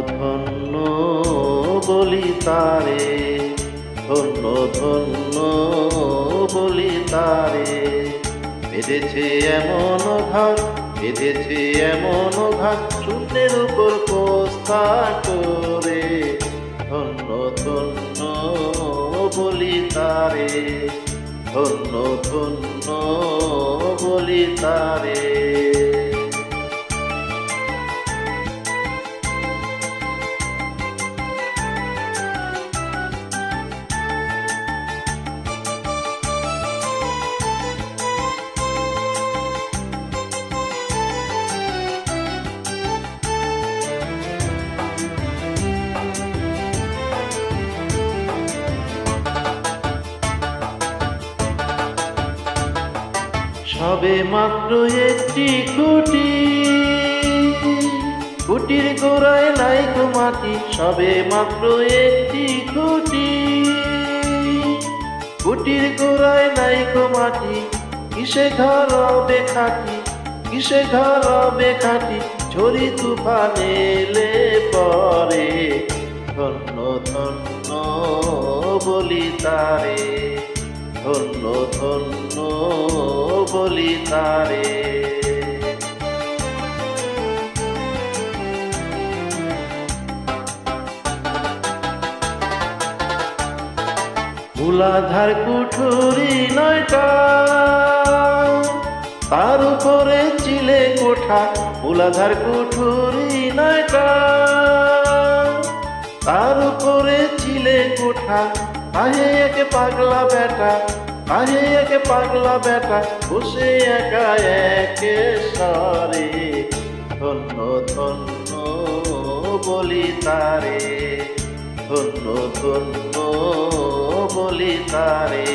ধন্য বলি তারে, ধন্য ধন্য বলি তারে। বেঁধেছে এমন ঘর, বেঁধেছে এমন ঘর, শূন্যের উপর পোস্তা করে। ধন্য ধন্য বলি তারে, ধন্য ধন্য বলি তারে। সবে মাত্র একটি খুঁটি, খুঁটির গোড়ায় নাইকো মাটি। সবে মাত্র একটি খুঁটি, খুঁটির গোড়ায় নাইকো মাটি। কিসে ঘর হবে খাঁটি, কিসে ঘর হবে খাঁটি, ঝড়ি তুফান এলে পরে। ধন্য ধন্য বলি তারে, ধন্য ধন্য বলি তারে। মূলাধার কুঠুরি নয়টা, তার উপরে চিলে কোঠা। মূলাধার কুঠুরি নয়টা, তার উপরে চিলে কোঠা। আহে একে পাগলা বেটা, আহে একে পাগলা বেটা, বসে একা একে সারে। ধন্য ধন্য বলি তারে, ধন্য ধন্য বলি তারে।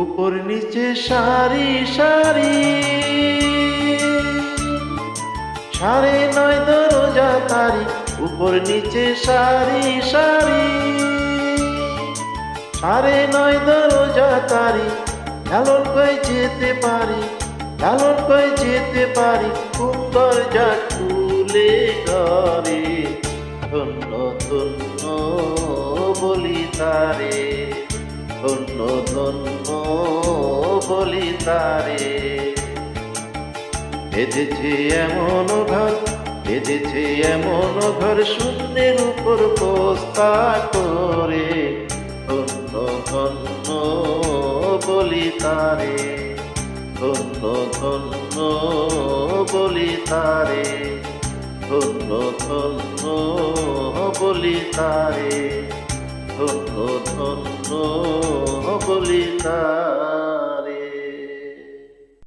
উপর নিচে সারি সারি, সাড়ে নয় দরজা তারি। উপর নিচে সারি সারি, সাড়ে নয় দরজা তারি। লালন কই যেতে পারি, লালন কই যেতে পারি, কোন দরজা খুলে ঘরে। ধন্য ধন্য বলি তারে, ধন্য ধন্য বলি তারে। বেঁধেছে এমন ঘর, বেঁধেছে এমন ঘর, শূন্যের উপর পোস্তা করে। ধন্য ধন্য বলি তারে, ধন্য ধন্য বলি তারে, ধন্য ধন্য বলি তারে, ধন্য ধন্য বলি তারে।